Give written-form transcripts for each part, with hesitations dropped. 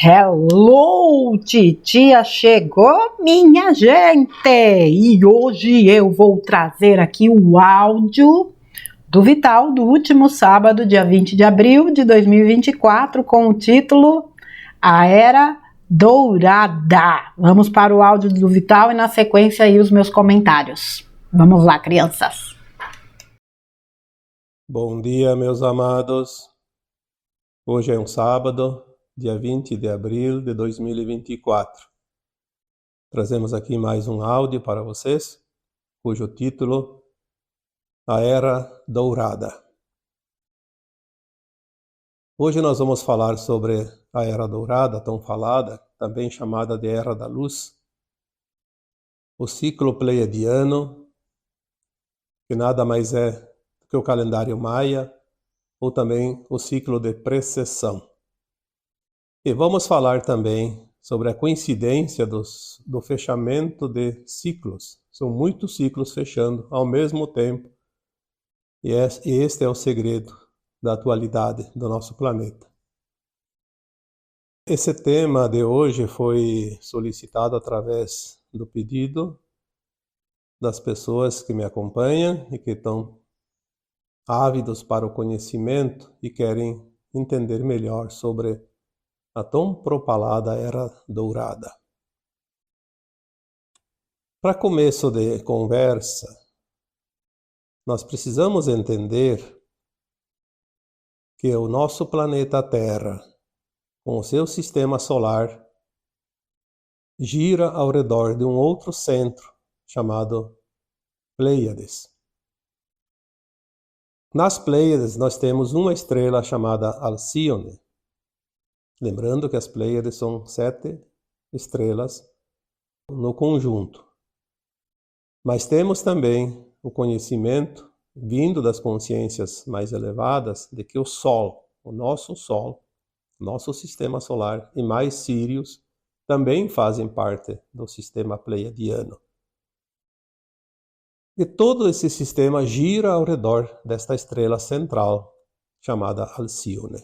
Hello, titia chegou, minha gente! E hoje eu vou trazer aqui o áudio do Vital do último sábado, dia 20 de abril de 2024, com o título A Era Dourada. Vamos para o áudio do Vital e na sequência aí os meus comentários. Vamos lá, crianças! Bom dia, meus amados. Hoje é um sábado, dia 20 de abril de 2024. Trazemos aqui mais um áudio para vocês, cujo título A Era Dourada. Hoje nós vamos falar sobre a Era Dourada, tão falada, também chamada de Era da Luz, o ciclo pleiadiano, que nada mais é do que o calendário maia, ou também o ciclo de precessão. E vamos falar também sobre a coincidência do fechamento de ciclos. São muitos ciclos fechando ao mesmo tempo. E este é o segredo da atualidade do nosso planeta. Esse tema de hoje foi solicitado através do pedido das pessoas que me acompanham e que estão ávidos para o conhecimento e querem entender melhor sobre a tão propalada Era Dourada. Para começo de conversa, nós precisamos entender que o nosso planeta Terra, com o seu sistema solar, gira ao redor de um outro centro chamado Pleiades. Nas Pleiades nós temos uma estrela chamada Alcíone. Lembrando que as Pleiades são 7 estrelas no conjunto. Mas temos também o conhecimento, vindo das consciências mais elevadas, de que o Sol, nosso sistema solar, e mais Sírios, também fazem parte do sistema pleiadiano. E todo esse sistema gira ao redor desta estrela central, chamada Alcíone.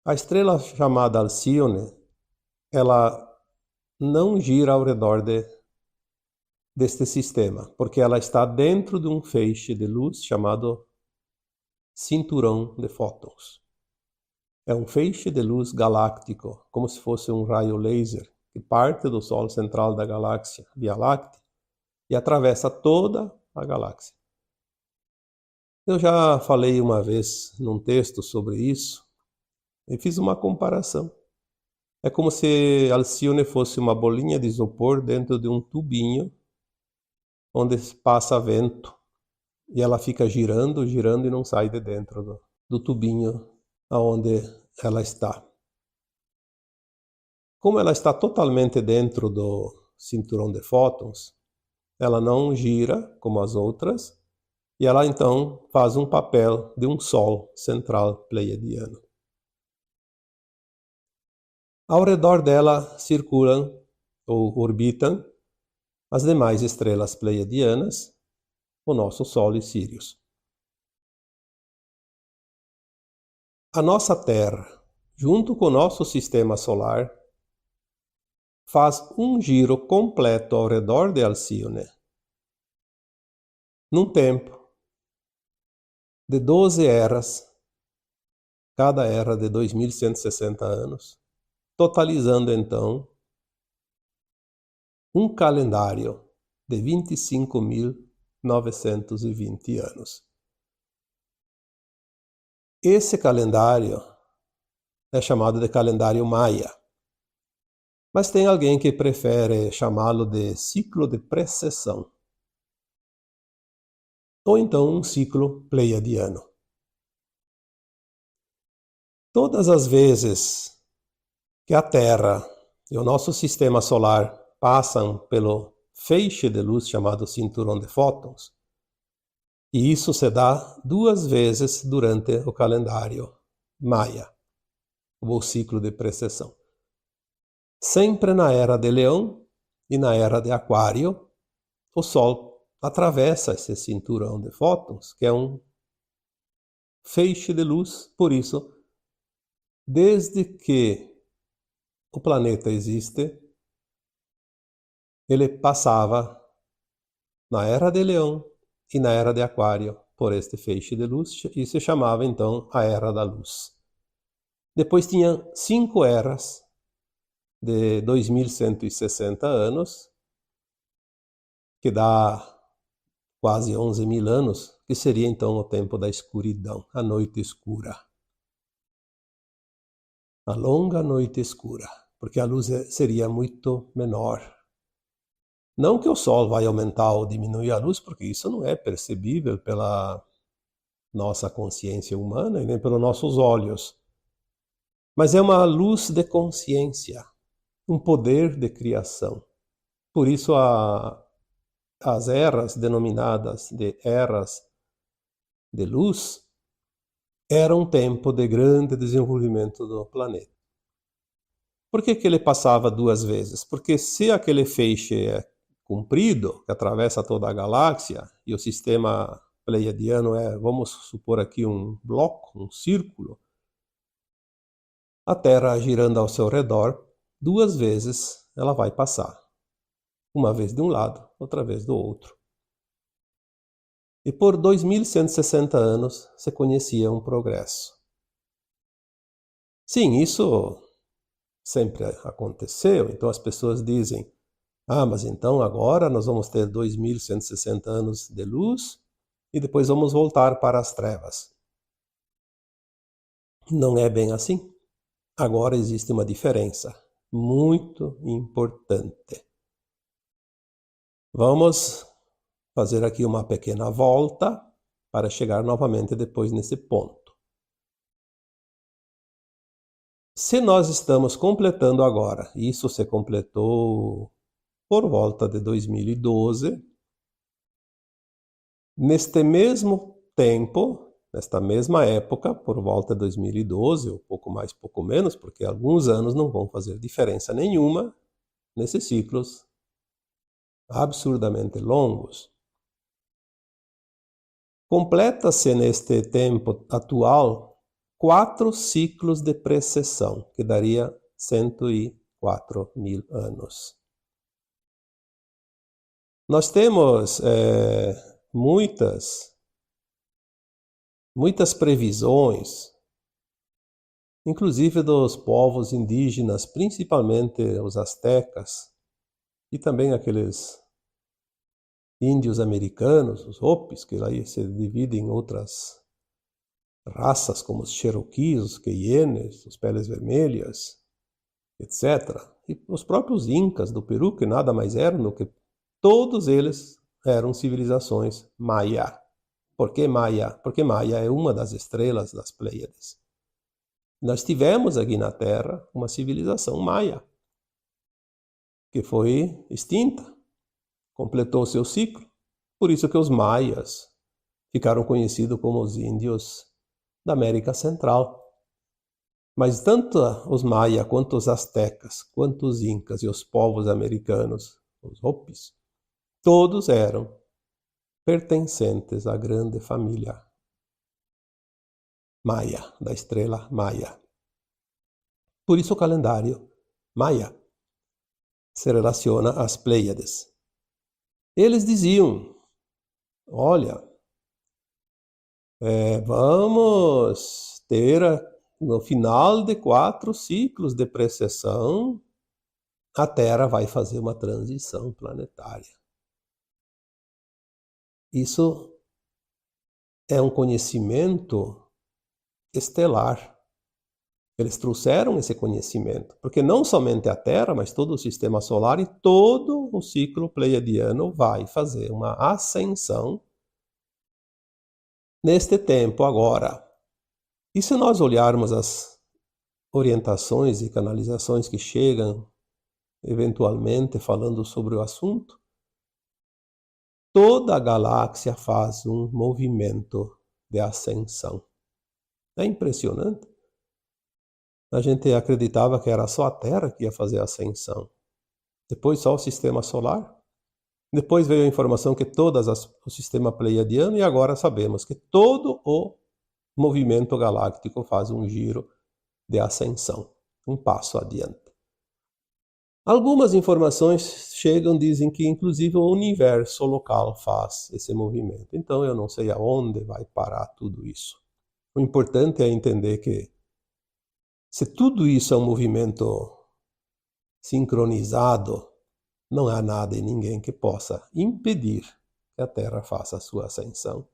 A estrela chamada Alcíone, ela não gira ao redor deste sistema, porque ela está dentro de um feixe de luz chamado cinturão de fótons. É um feixe de luz galáctico, como se fosse um raio laser, que parte do Sol central da galáxia Via Láctea e atravessa toda a galáxia. Eu já falei uma vez num texto sobre isso, e fiz uma comparação. É como se Alcíone fosse uma bolinha de isopor dentro de um tubinho onde passa vento e ela fica girando e não sai de dentro do tubinho onde ela está. Como ela está totalmente dentro do cinturão de fótons, ela não gira como as outras e ela então faz um papel de um Sol central pleiadiano. Ao redor dela circulam ou orbitam as demais estrelas pleiadianas, o nosso Sol e Sírios. A nossa Terra, junto com o nosso sistema solar, faz um giro completo ao redor de Alcíone, num tempo de 12 eras, cada era de 2160 anos, totalizando então um calendário de 25.920 anos. Esse calendário é chamado de calendário maia, mas tem alguém que prefere chamá-lo de ciclo de precessão, ou então um ciclo pleiadiano. Todas as vezes que a Terra e o nosso sistema solar passam pelo feixe de luz chamado cinturão de fótons, e isso se dá 2 vezes durante o calendário maia, ou ciclo de precessão. Sempre na era de Leão e na era de Aquário, o Sol atravessa esse cinturão de fótons, que é um feixe de luz. Por isso, desde que o planeta existe, ele passava na Era de Leão e na Era de Aquário por este feixe de luz, e se chamava então a Era da Luz. Depois tinha 5 eras de 2160 anos, que dá quase 11.000 anos, que seria então o tempo da escuridão, a noite escura. A longa noite escura, porque a luz seria muito menor. Não que o Sol vai aumentar ou diminuir a luz, porque isso não é percebível pela nossa consciência humana e nem pelos nossos olhos. Mas é uma luz de consciência, um poder de criação. Por isso as eras denominadas de eras de luz eram um tempo de grande desenvolvimento do planeta. Por que ele passava 2 vezes? Porque se aquele feixe é comprido, que atravessa toda a galáxia, e o sistema pleiadiano é, vamos supor aqui, um bloco, um círculo, a Terra girando ao seu redor, 2 vezes ela vai passar. Uma vez de um lado, outra vez do outro. E por 2160 anos se conhecia um progresso. Sim, isso sempre aconteceu, então as pessoas dizem: mas então agora nós vamos ter 2160 anos de luz e depois vamos voltar para as trevas. Não é bem assim. Agora existe uma diferença muito importante. Vamos fazer aqui uma pequena volta para chegar novamente depois nesse ponto. Se nós estamos completando agora, isso se completou por volta de 2012, neste mesmo tempo, nesta mesma época, por volta de 2012, ou pouco mais, pouco menos, porque alguns anos não vão fazer diferença nenhuma nesses ciclos absurdamente longos. Completa-se neste tempo atual 4 ciclos de precessão, que daria 104.000 anos. Nós temos muitas previsões, inclusive dos povos indígenas, principalmente os astecas, e também aqueles índios americanos, os Hopis, que aí se dividem em outras raças, como os Cherokees, os Queienes, os Peles Vermelhas, etc. E os próprios Incas do Peru, que nada mais eram do que todos eles eram civilizações Maia. Por que Maia? Porque Maia é uma das estrelas das Pleiades. Nós tivemos aqui na Terra uma civilização Maia, que foi extinta, completou seu ciclo. Por isso que os maias ficaram conhecidos como os índios da América Central. Mas tanto os maias, quanto os astecas, quanto os incas e os povos americanos, os Hopis, todos eram pertencentes à grande família Maia, da estrela Maia. Por isso o calendário Maia se relaciona às Pleiades. Eles diziam: olha, vamos ter no final de 4 ciclos de precessão, a Terra vai fazer uma transição planetária. Isso é um conhecimento estelar. Eles trouxeram esse conhecimento, porque não somente a Terra, mas todo o sistema solar e todo o ciclo pleiadiano vai fazer uma ascensão neste tempo agora. E se nós olharmos as orientações e canalizações que chegam eventualmente falando sobre o assunto, toda a galáxia faz um movimento de ascensão. É impressionante. A gente acreditava que era só a Terra que ia fazer a ascensão. Depois só o sistema solar. Depois veio a informação que o sistema pleiadiano, e agora sabemos que todo o movimento galáctico faz um giro de ascensão, um passo adiante. Algumas informações chegam, dizem que inclusive o universo local faz esse movimento. Então eu não sei aonde vai parar tudo isso. O importante é entender que se tudo isso é um movimento sincronizado, não há nada e ninguém que possa impedir que a Terra faça a sua ascensão.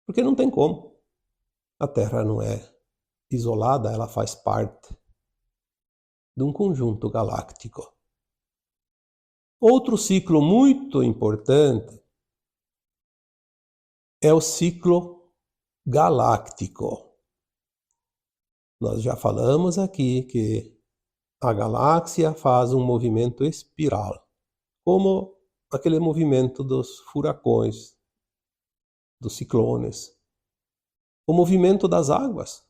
Porque não tem como. A Terra não é isolada, ela faz parte de um conjunto galáctico. Outro ciclo muito importante é o ciclo galáctico. Nós já falamos aqui que a galáxia faz um movimento espiral, como aquele movimento dos furacões, dos ciclones, o movimento das águas,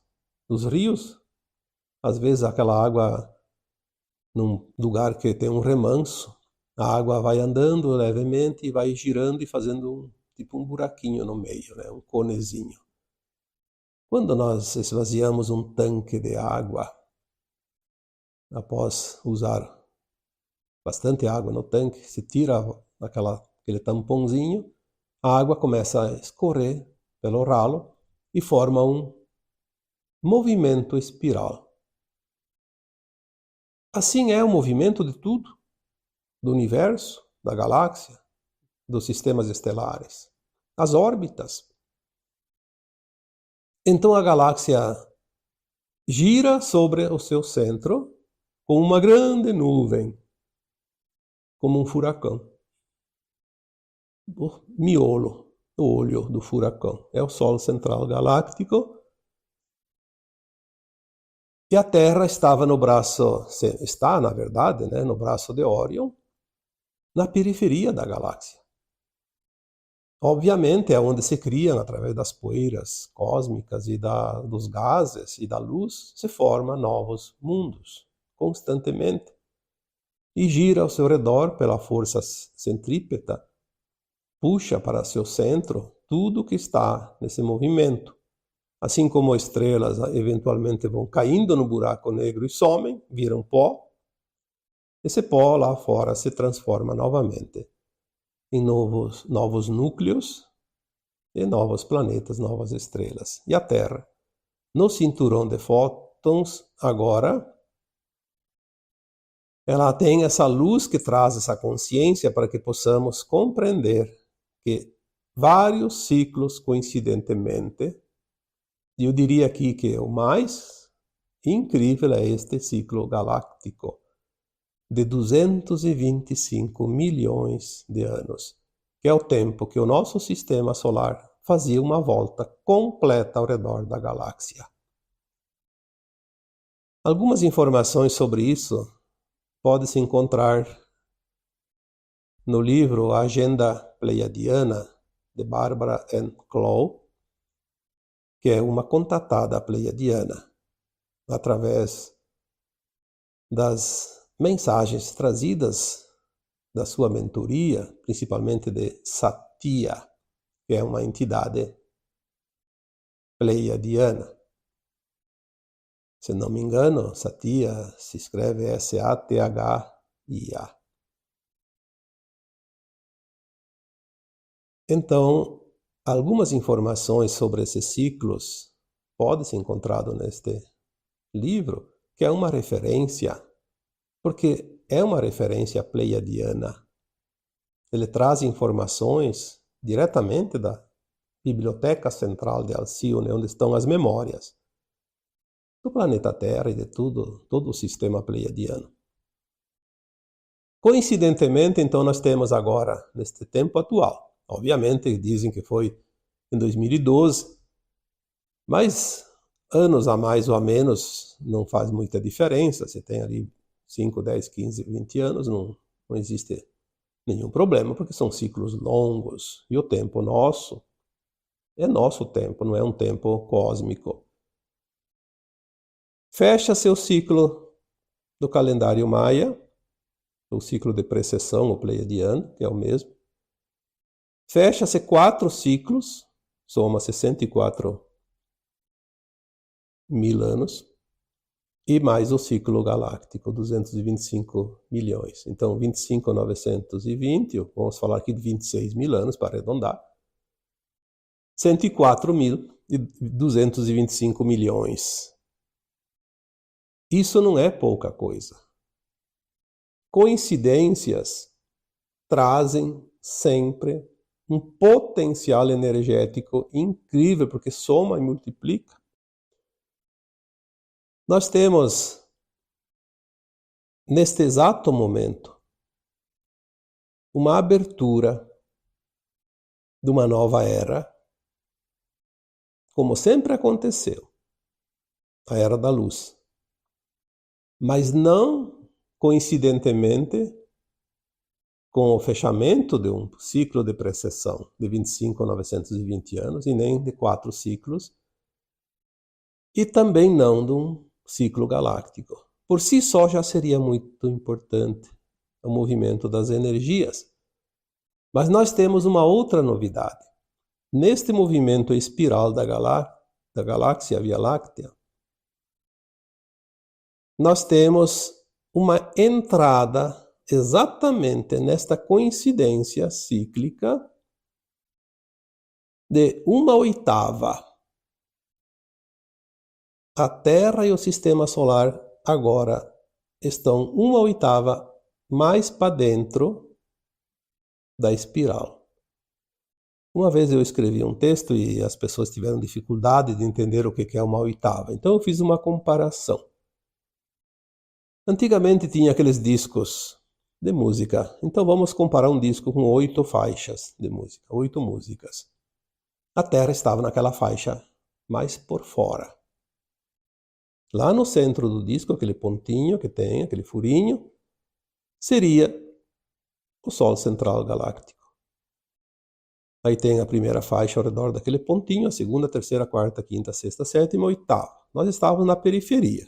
dos rios. Às vezes aquela água, num lugar que tem um remanso, a água vai andando levemente e vai girando e fazendo tipo um buraquinho no meio, né? Um conezinho. Quando nós esvaziamos um tanque de água, após usar bastante água no tanque, se tira aquele tampãozinho, a água começa a escorrer pelo ralo e forma um movimento espiral. Assim é o movimento de tudo, do universo, da galáxia, dos sistemas estelares, as órbitas. Então a galáxia gira sobre o seu centro com uma grande nuvem, como um furacão. O miolo, o olho do furacão, é o Sol central galáctico. E a Terra estava no braço, está na verdade, né, no braço de Órion, na periferia da galáxia. Obviamente é onde se criam, através das poeiras cósmicas e dos gases e da luz, se formam novos mundos, constantemente. E gira ao seu redor pela força centrípeta, puxa para seu centro tudo que está nesse movimento. Assim como estrelas eventualmente vão caindo no buraco negro e somem, viram pó, esse pó lá fora se transforma novamente em novos núcleos e novos planetas, novas estrelas. E a Terra, no cinturão de fótons, agora, ela tem essa luz que traz essa consciência para que possamos compreender que vários ciclos coincidentemente, e eu diria aqui que o mais incrível é este ciclo galáctico de 225 milhões de anos, que é o tempo que o nosso sistema solar fazia uma volta completa ao redor da galáxia. Algumas informações sobre isso podem-se encontrar no livro A Agenda Pleiadiana, de Barbara Ann Clough, que é uma contatada pleiadiana, através das mensagens trazidas da sua mentoria, principalmente de Satya, que é uma entidade pleiadiana. Se não me engano, Satya se escreve Sathia. Então, algumas informações sobre esses ciclos podem ser encontradas neste livro, que é uma referência, porque é uma referência pleiadiana. Ele traz informações diretamente da Biblioteca Central de Alcione, onde estão as memórias do planeta Terra e de todo o sistema pleiadiano. Coincidentemente, então, nós temos agora, neste tempo atual, obviamente dizem que foi em 2012, mas anos a mais ou a menos não faz muita diferença. Você tem ali 5, 10, 15, 20 anos, não existe nenhum problema, porque são ciclos longos, e o tempo nosso é nosso tempo, não é um tempo cósmico. Fecha seu ciclo do calendário maia, o ciclo de precessão, o pleiadiano, que é o mesmo. Fecha-se 4 ciclos, soma 64 mil anos. e mais o ciclo galáctico, 225 milhões. Então, 25.920, vamos falar aqui de 26 mil anos, para arredondar, 104.225 milhões. Isso não é pouca coisa. Coincidências trazem sempre um potencial energético incrível, porque soma e multiplica. Nós temos, neste exato momento, uma abertura de uma nova era, como sempre aconteceu, a Era da Luz. Mas não coincidentemente com o fechamento de um ciclo de precessão de 25.920 anos, e nem de 4 ciclos, e também não de um ciclo galáctico. Por si só já seria muito importante o movimento das energias. Mas nós temos uma outra novidade. Neste movimento espiral da galáxia Via Láctea, nós temos uma entrada exatamente nesta coincidência cíclica de 1/8. A Terra e o Sistema Solar agora estão 1/8 mais para dentro da espiral. Uma vez eu escrevi um texto e as pessoas tiveram dificuldade de entender o que é 1/8. Então eu fiz uma comparação. Antigamente tinha aqueles discos de música. Então vamos comparar um disco com 8 faixas de música, 8 músicas. A Terra estava naquela faixa mais por fora. Lá no centro do disco, aquele pontinho que tem, aquele furinho, seria o Sol central galáctico. Aí tem a primeira faixa ao redor daquele pontinho, a segunda, terceira, quarta, quinta, sexta, sétima, oitava. Nós estávamos na periferia.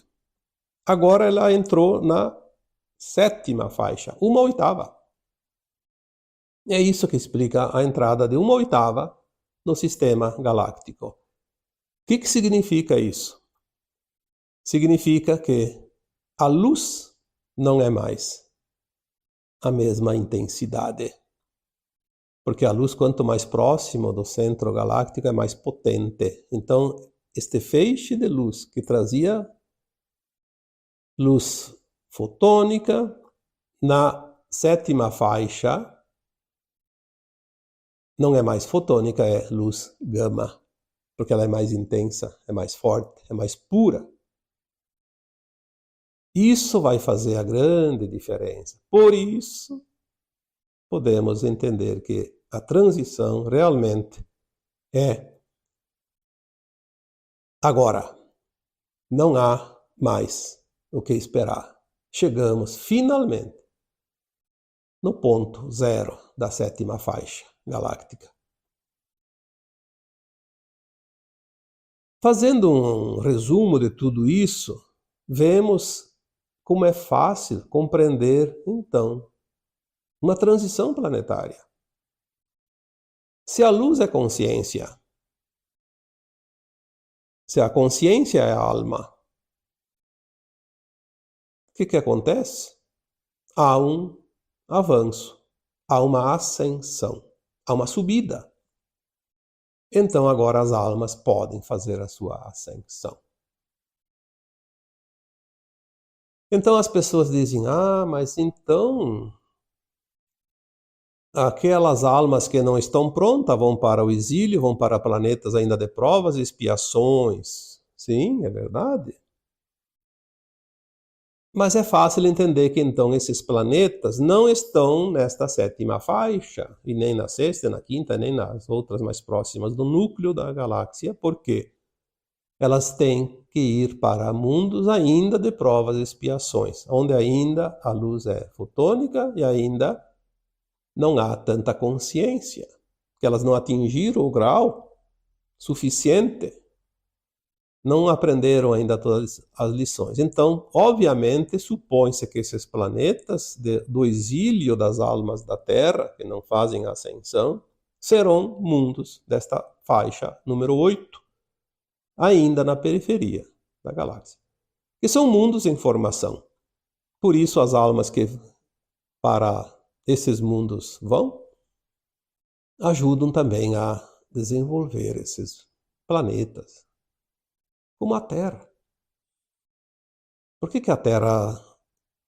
Agora ela entrou na 7ª faixa, 1/8. É isso que explica a entrada de 1/8 no sistema galáctico. O que significa isso? Significa que a luz não é mais a mesma intensidade. Porque a luz, quanto mais próximo do centro galáctico, é mais potente. Então, este feixe de luz que trazia luz fotônica, na 7ª faixa, não é mais fotônica, é luz gama. Porque ela é mais intensa, é mais forte, é mais pura. Isso vai fazer a grande diferença. Por isso, podemos entender que a transição realmente é agora. Não há mais o que esperar. Chegamos finalmente no ponto zero da 7ª faixa galáctica. Fazendo um resumo de tudo isso, vemos como é fácil compreender, então, uma transição planetária. Se a luz é consciência, se a consciência é a alma, o que acontece? Há um avanço, há uma ascensão, há uma subida. Então agora as almas podem fazer a sua ascensão. Então as pessoas dizem, mas então aquelas almas que não estão prontas vão para o exílio, vão para planetas ainda de provas e expiações. Sim, é verdade. Mas é fácil entender que então esses planetas não estão nesta 7ª faixa, e nem na 6ª, na 5ª, nem nas outras mais próximas do núcleo da galáxia, porque elas têm que ir para mundos ainda de provas e expiações, onde ainda a luz é fotônica e ainda não há tanta consciência, porque elas não atingiram o grau suficiente, não aprenderam ainda todas as lições. Então, obviamente, supõe-se que esses planetas do exílio das almas da Terra, que não fazem a ascensão, serão mundos desta faixa número 8, ainda na periferia da galáxia. que são mundos em formação. Por isso, as almas que para esses mundos vão, ajudam também a desenvolver esses planetas, como a Terra. Por que a Terra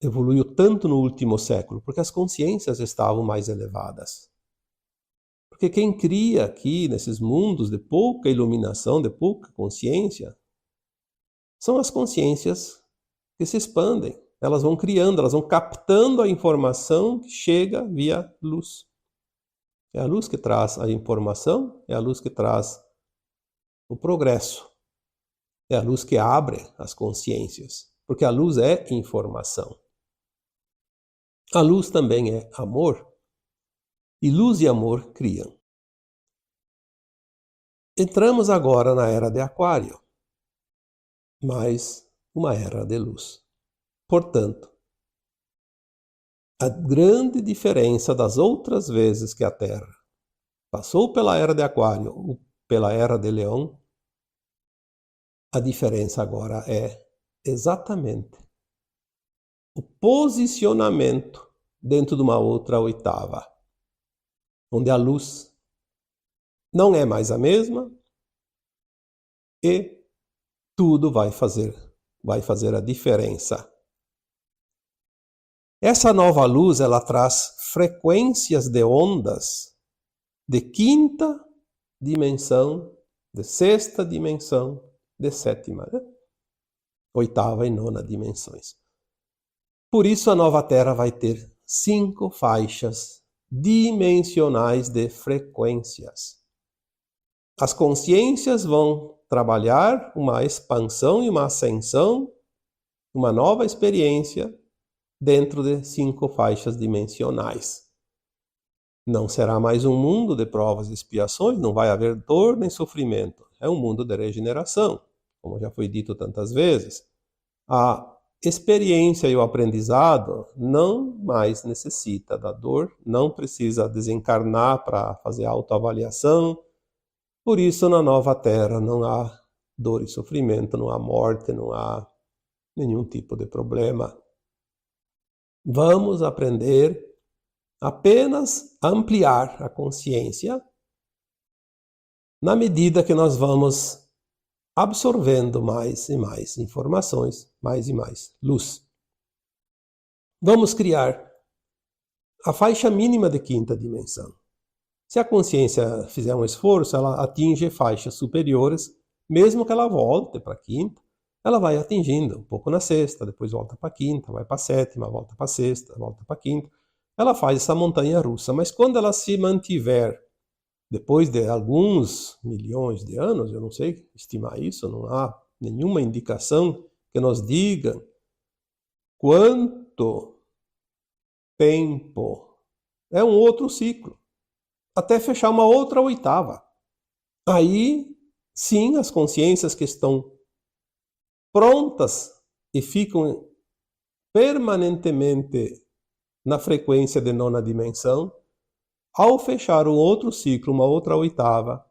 evoluiu tanto no último século? Porque as consciências estavam mais elevadas. Porque quem cria aqui, nesses mundos de pouca iluminação, de pouca consciência, são as consciências que se expandem. Elas vão criando, elas vão captando a informação que chega via luz. É a luz que traz a informação, é a luz que traz o progresso. É a luz que abre as consciências, porque a luz é informação. A luz também é amor, e luz e amor criam. Entramos agora na era de Aquário, mais uma era de luz. Portanto, a grande diferença das outras vezes que a Terra passou pela era de Aquário ou pela era de Leão, a diferença agora é exatamente o posicionamento dentro de uma outra oitava, onde a luz não é mais a mesma e tudo vai fazer a diferença. Essa nova luz, ela traz frequências de ondas de quinta dimensão, de sexta dimensão, de sétima, oitava e nona dimensões. Por isso a nova Terra vai ter 5 faixas dimensionais de frequências. As consciências vão trabalhar uma expansão e uma ascensão, uma nova experiência dentro de 5 faixas dimensionais. Não será mais um mundo de provas e expiações, não vai haver dor nem sofrimento. É um mundo de regeneração, como já foi dito tantas vezes. A experiência e o aprendizado não mais necessita da dor, não precisa desencarnar para fazer autoavaliação. Por isso, na nova Terra não há dor e sofrimento, não há morte, não há nenhum tipo de problema. Vamos aprender apenas a ampliar a consciência na medida que nós vamos absorvendo mais e mais informações, mais e mais luz. Vamos criar a faixa mínima de quinta dimensão. Se a consciência fizer um esforço, ela atinge faixas superiores, mesmo que ela volte para a quinta, ela vai atingindo um pouco na sexta, depois volta para a quinta, vai para a sétima, volta para a sexta, volta para a quinta. Ela faz essa montanha russa, mas quando ela se mantiver, depois de alguns milhões de anos, eu não sei estimar isso, não há nenhuma indicação que nos diga quanto tempo. É um outro ciclo, até fechar uma outra oitava. Aí, sim, as consciências que estão prontas e ficam permanentemente na frequência de nona dimensão, ao fechar um outro ciclo, uma outra oitava,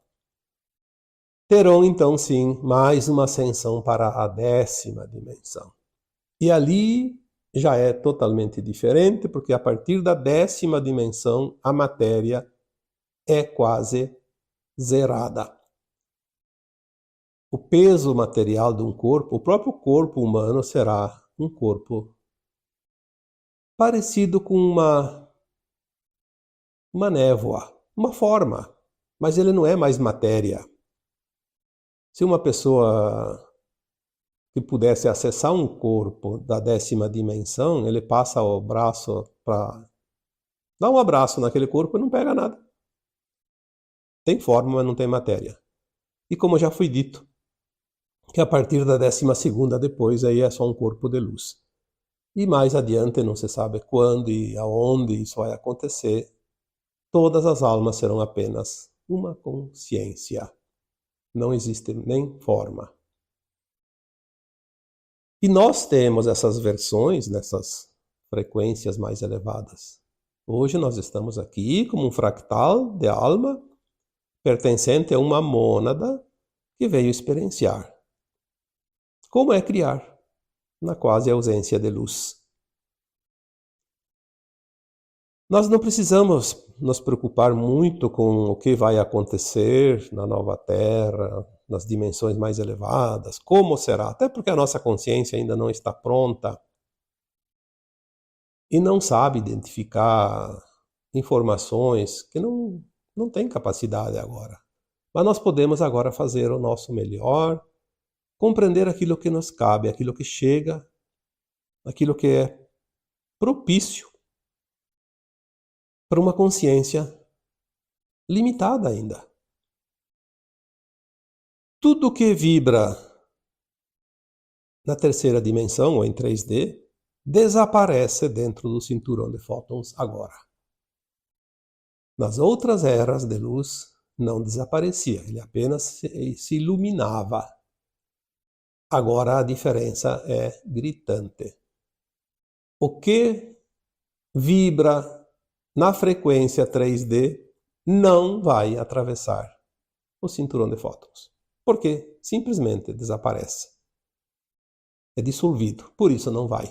terão então sim mais uma ascensão para a 10ª dimensão. E ali já é totalmente diferente, porque a partir da 10ª dimensão a matéria é quase zerada. O peso material de um corpo, o próprio corpo humano será um corpo parecido com uma névoa, uma forma, mas ele não é mais matéria. Se uma pessoa que pudesse acessar um corpo da 10ª dimensão, ele passa o braço para dar um abraço naquele corpo e não pega nada. Tem forma, mas não tem matéria. E como já foi dito, que a partir da 12ª depois aí é só um corpo de luz. E mais adiante, não se sabe quando e aonde isso vai acontecer, todas as almas serão apenas uma consciência. Não existe nem forma. E nós temos essas versões nessas frequências mais elevadas. Hoje nós estamos aqui como um fractal de alma pertencente a uma mônada que veio experienciar. Como é criar? na quase ausência de luz. Nós não precisamos nos preocupar muito com o que vai acontecer na nova Terra, nas dimensões mais elevadas, como será, até porque a nossa consciência ainda não está pronta e não sabe identificar informações que não tem capacidade agora. Mas nós podemos agora fazer o nosso melhor, compreender aquilo que nos cabe, aquilo que chega, aquilo que é propício para uma consciência limitada ainda. Tudo que vibra na terceira dimensão, ou em 3D, desaparece dentro do cinturão de fótons agora. Nas outras eras de luz, não desaparecia, ele apenas se iluminava. Agora a diferença é gritante. O que vibra na frequência 3D não vai atravessar o cinturão de fótons, porque simplesmente desaparece. É dissolvido, por isso não vai.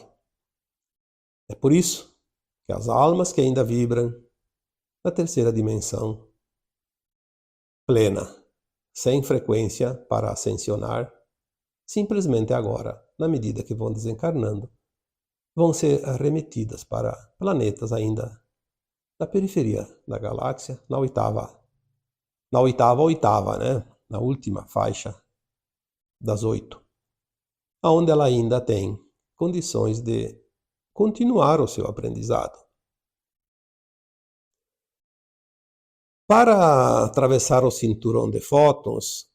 É por isso que as almas que ainda vibram na terceira dimensão plena, sem frequência para ascensionar, simplesmente agora, na medida que vão desencarnando, vão ser remetidas para planetas ainda na periferia da galáxia, na oitava, né? Na última faixa das 8, onde ela ainda tem condições de continuar o seu aprendizado. Para atravessar o cinturão de fótons,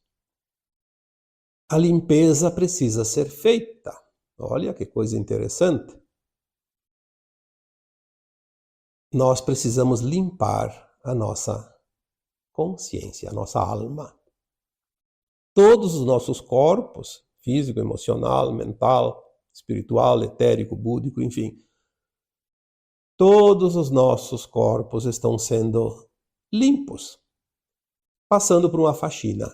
a limpeza precisa ser feita. Olha que coisa interessante. Nós precisamos limpar a nossa consciência, a nossa alma. Todos os nossos corpos, físico, emocional, mental, espiritual, etérico, búdico, enfim, todos os nossos corpos estão sendo limpos, passando por uma faxina.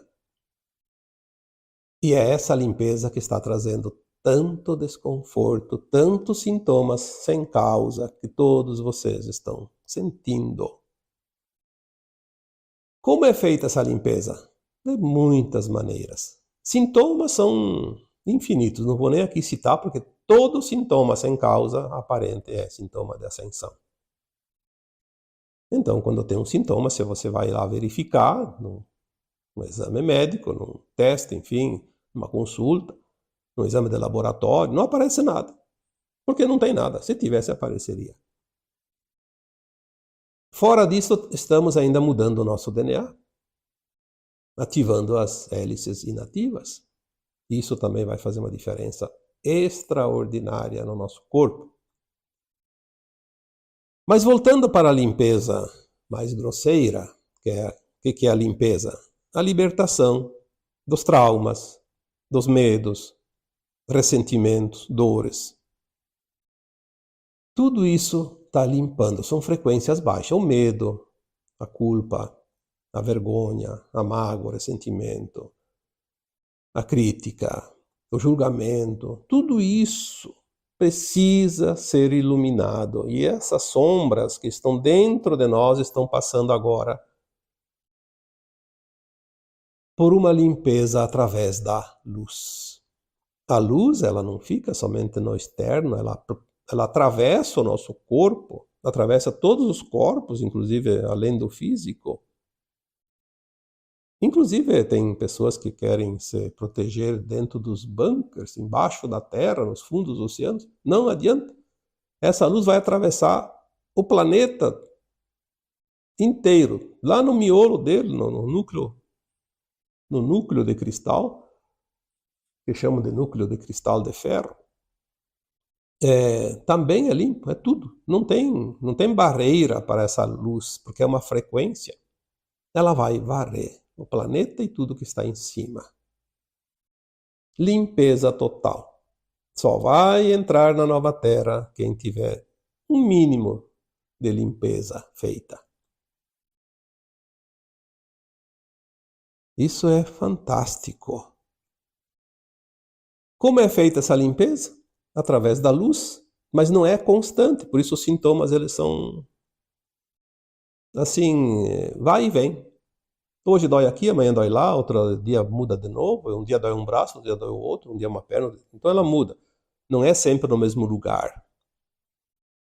E é essa limpeza que está trazendo tanto desconforto, tantos sintomas sem causa que todos vocês estão sentindo. Como é feita essa limpeza? De muitas maneiras. Sintomas são infinitos, não vou nem aqui citar, porque todo sintoma sem causa aparente é sintoma de ascensão. Então, quando tem um sintoma, se você vai lá verificar, num exame médico, num teste, enfim, numa consulta, num exame de laboratório, não aparece nada. Porque não tem nada. Se tivesse, apareceria. Fora disso, estamos ainda mudando o nosso DNA, ativando as hélices inativas. Isso também vai fazer uma diferença extraordinária no nosso corpo. Mas voltando para a limpeza mais grosseira, que é a limpeza? A libertação dos traumas, dos medos, ressentimentos, dores. Tudo isso está limpando, são frequências baixas. O medo, a culpa, a vergonha, a mágoa, o ressentimento, a crítica, o julgamento, tudo isso precisa ser iluminado. E essas sombras que estão dentro de nós estão passando agora por uma limpeza através da luz. A luz, ela não fica somente no externo, ela atravessa o nosso corpo, atravessa todos os corpos, inclusive além do físico. Inclusive, tem pessoas que querem se proteger dentro dos bunkers, embaixo da terra, nos fundos dos oceanos. Não adianta. Essa luz vai atravessar o planeta inteiro, lá no miolo dele, no núcleo de cristal, que chamam de núcleo de cristal de ferro. Também é limpo, é tudo. Não tem barreira para essa luz, porque é uma frequência. Ela vai varrer o planeta e tudo que está em cima. Limpeza total. Só vai entrar na nova Terra quem tiver um mínimo de limpeza feita. Isso é fantástico. Como é feita essa limpeza? através da luz, mas não é constante, por isso os sintomas eles são assim, vai e vem. Hoje dói aqui, amanhã dói lá, outro dia muda de novo, um dia dói um braço, outro dia dói o outro, um dia uma perna, então ela muda. Não é sempre no mesmo lugar.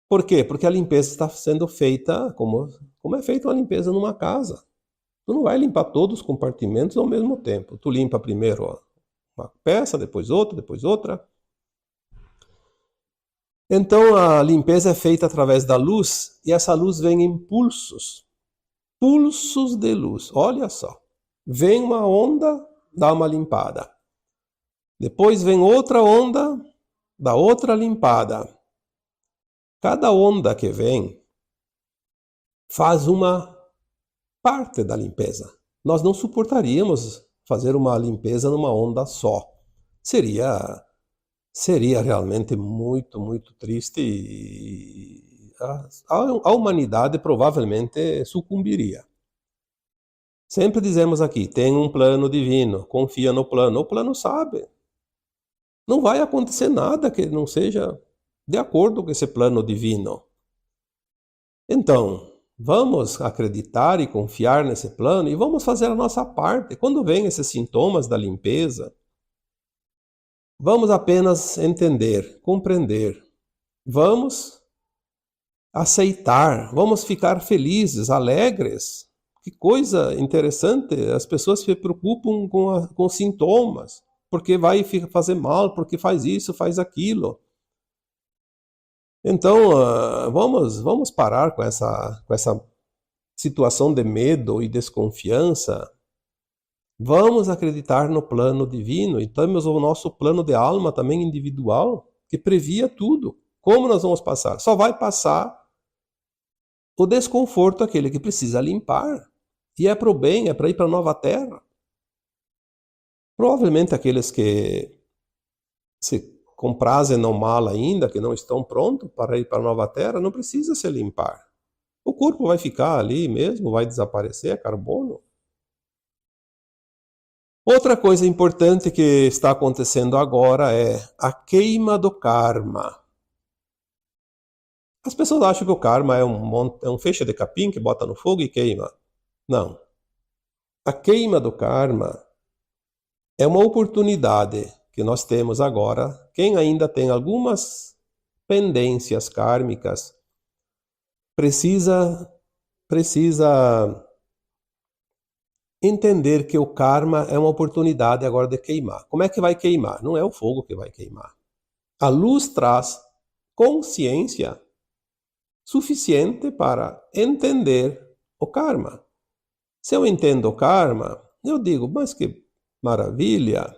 Por quê? Porque a limpeza está sendo feita como é feita uma limpeza numa casa. Tu não vai limpar todos os compartimentos ao mesmo tempo. Tu limpa primeiro uma peça, depois outra. Então a limpeza é feita através da luz e essa luz vem em pulsos. Pulsos de luz. Olha só. Vem uma onda, dá uma limpada. Depois vem outra onda, dá outra limpada. Cada onda que vem faz uma parte da limpeza. Nós não suportaríamos fazer uma limpeza numa onda só. Seria realmente muito, muito triste e a humanidade provavelmente sucumbiria. Sempre dizemos aqui, tem um plano divino, confia no plano. O plano sabe. Não vai acontecer nada que não seja de acordo com esse plano divino. Então, vamos acreditar e confiar nesse plano e vamos fazer a nossa parte. Quando vem esses sintomas da limpeza, vamos apenas entender, compreender. Vamos aceitar, vamos ficar felizes, alegres. Que coisa interessante, as pessoas se preocupam com sintomas, porque vai fazer mal, porque faz isso, faz aquilo. Então, vamos parar com essa situação de medo e desconfiança. Vamos acreditar no plano divino e temos o nosso plano de alma também individual, que previa tudo. Como nós vamos passar? Só vai passar o desconforto aquele que precisa limpar. E é para o bem, é para ir para a nova terra. Provavelmente aqueles que se comprazem no mal ainda, que não estão prontos para ir para a nova terra, não precisa se limpar. O corpo vai ficar ali mesmo, vai desaparecer, é carbono. Outra coisa importante que está acontecendo agora é a queima do karma. As pessoas acham que o karma é um feixe de capim que bota no fogo e queima. Não. A queima do karma é uma oportunidade que nós temos agora. Quem ainda tem algumas pendências kármicas precisa entender que o karma é uma oportunidade agora de queimar. Como é que vai queimar? Não é o fogo que vai queimar. A luz traz consciência suficiente para entender o karma. Se eu entendo o karma, eu digo, mas que maravilha,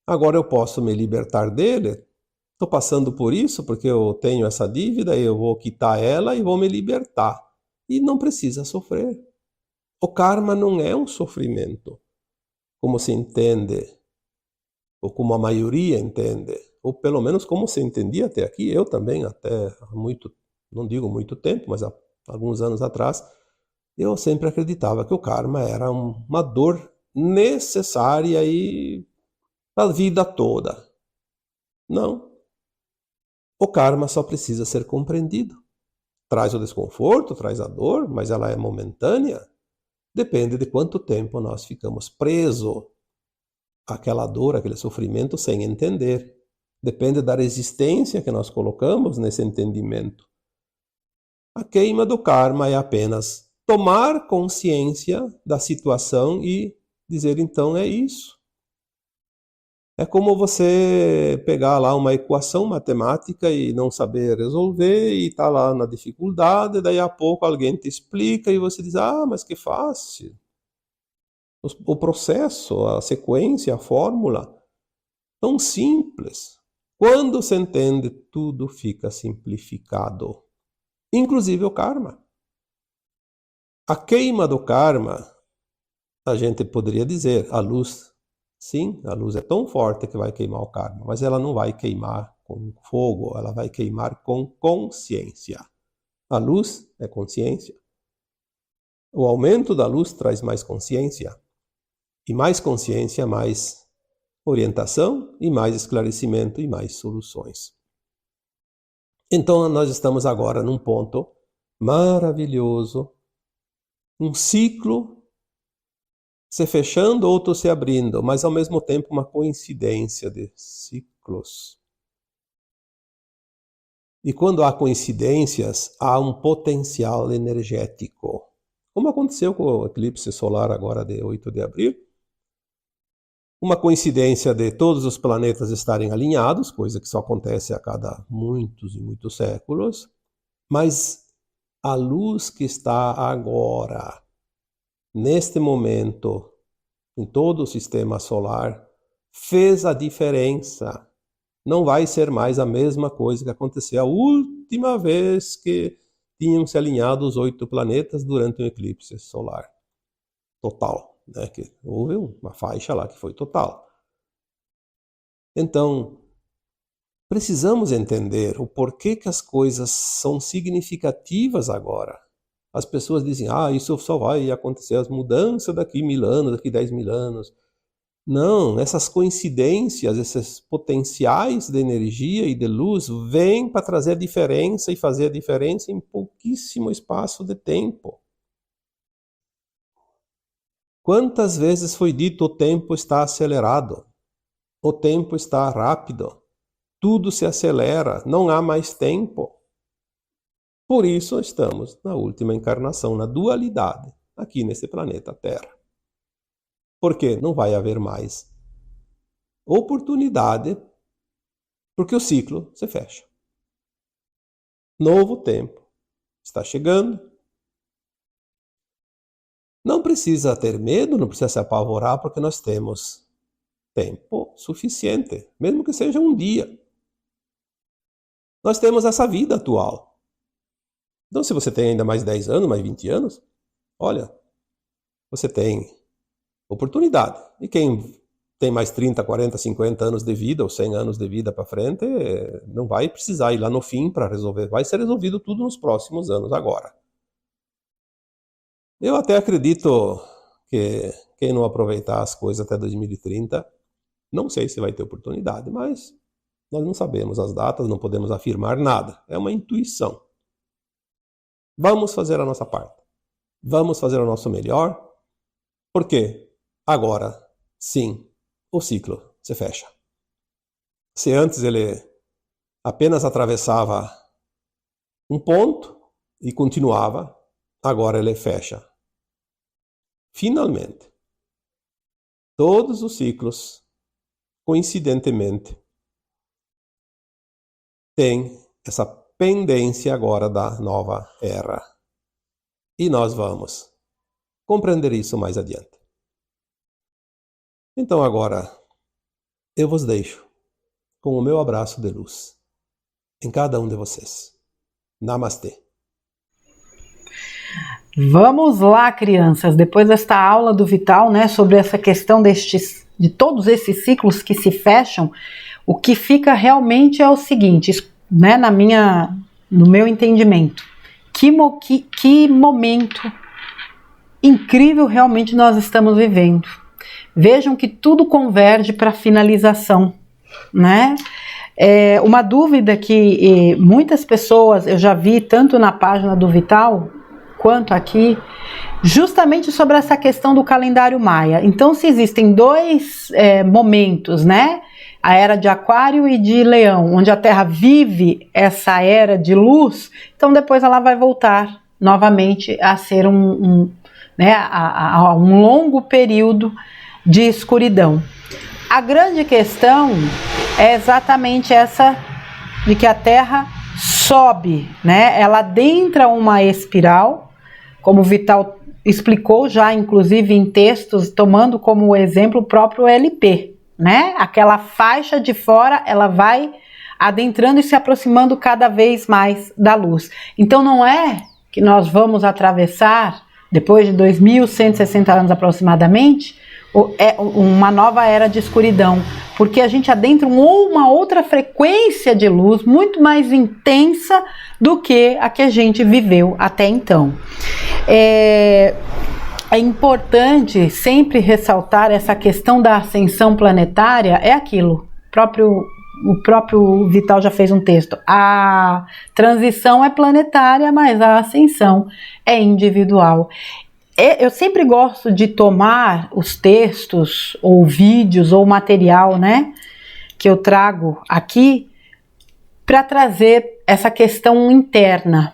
agora eu posso me libertar dele. Estou passando por isso porque eu tenho essa dívida, eu vou quitar ela e vou me libertar. E não precisa sofrer. O karma não é um sofrimento, como se entende, ou como a maioria entende, ou pelo menos como se entendia até aqui. Eu também, até há muito, não digo muito tempo, mas há alguns anos atrás, eu sempre acreditava que o karma era uma dor necessária e a vida toda. Não. O karma só precisa ser compreendido. Traz o desconforto, traz a dor, mas ela é momentânea. Depende de quanto tempo nós ficamos presos àquela dor, àquele sofrimento sem entender. Depende da resistência que nós colocamos nesse entendimento. A queima do karma é apenas tomar consciência da situação e dizer, então, é isso. É como você pegar lá uma equação matemática e não saber resolver e tá lá na dificuldade, daí a pouco alguém te explica e você diz, mas que fácil. O processo, a sequência, a fórmula, tão simples. Quando se entende, tudo fica simplificado. Inclusive o karma. A queima do karma, a gente poderia dizer, a luz. Sim, a luz é tão forte que vai queimar o karma, mas ela não vai queimar com fogo, ela vai queimar com consciência. A luz é consciência. O aumento da luz traz mais consciência. E mais consciência, mais orientação, e mais esclarecimento, e mais soluções. Então nós estamos agora num ponto maravilhoso, um ciclo se fechando, outro se abrindo, mas ao mesmo tempo uma coincidência de ciclos. E quando há coincidências, há um potencial energético. Como aconteceu com o eclipse solar agora de 8 de abril. Uma coincidência de todos os planetas estarem alinhados, coisa que só acontece a cada muitos e muitos séculos, mas a luz que está agora, neste momento, em todo o sistema solar, fez a diferença. Não vai ser mais a mesma coisa que aconteceu a última vez que tinham se alinhado os 8 planetas durante um eclipse solar total, né? Que houve uma faixa lá que foi total. Então, precisamos entender o porquê que as coisas são significativas agora. As pessoas dizem, isso só vai acontecer as mudanças daqui 1000 anos, daqui 10.000 anos. Não, essas coincidências, esses potenciais de energia e de luz vêm para trazer a diferença e fazer a diferença em pouquíssimo espaço de tempo. Quantas vezes foi dito o tempo está acelerado, o tempo está rápido, tudo se acelera, não há mais tempo. Por isso estamos na última encarnação, na dualidade, aqui nesse planeta Terra. Porque não vai haver mais oportunidade, porque o ciclo se fecha. Novo tempo está chegando. Não precisa ter medo, não precisa se apavorar, porque nós temos tempo suficiente, mesmo que seja um dia. Nós temos essa vida atual. Então, se você tem ainda mais 10 anos, mais 20 anos, olha, você tem oportunidade. E quem tem mais 30, 40, 50 anos de vida, ou 100 anos de vida para frente, não vai precisar ir lá no fim para resolver. Vai ser resolvido tudo nos próximos anos agora. Eu até acredito que quem não aproveitar as coisas até 2030, não sei se vai ter oportunidade, mas nós não sabemos as datas, não podemos afirmar nada. É uma intuição. Vamos fazer a nossa parte. Vamos fazer o nosso melhor. Por quê? Agora, sim, o ciclo se fecha. Se antes ele apenas atravessava um ponto e continuava, agora ele fecha. Finalmente, todos os ciclos, coincidentemente, têm essa pendência agora da nova era. E nós vamos compreender isso mais adiante. Então agora, eu vos deixo com o meu abraço de luz em cada um de vocês. Namastê. Vamos lá, crianças, depois desta aula do Vital, né, sobre essa questão de todos esses ciclos que se fecham, o que fica realmente é o seguinte, né, no meu entendimento, que momento incrível realmente nós estamos vivendo. Vejam que tudo converge para a finalização, né? Uma dúvida que muitas pessoas, eu já vi tanto na página do Vital, quanto aqui, justamente sobre essa questão do calendário maia. Então, se existem dois momentos, né? A era de Aquário e de Leão, onde a Terra vive essa era de luz, então depois ela vai voltar novamente a ser um longo período de escuridão. A grande questão é exatamente essa de que a Terra sobe, né? Ela adentra uma espiral, como o Vital explicou já, inclusive em textos, tomando como exemplo o próprio LP, né? Aquela faixa de fora, ela vai adentrando e se aproximando cada vez mais da luz. Então não é que nós vamos atravessar, depois de 2160 anos aproximadamente, uma nova era de escuridão, porque a gente adentra uma outra frequência de luz muito mais intensa do que a que a gente viveu até então. É importante sempre ressaltar essa questão da ascensão planetária, é aquilo, o próprio o próprio Vital já fez um texto. A transição é planetária, mas a ascensão é individual. Eu sempre gosto de tomar os textos, ou vídeos, ou material, né, que eu trago aqui, para trazer essa questão interna.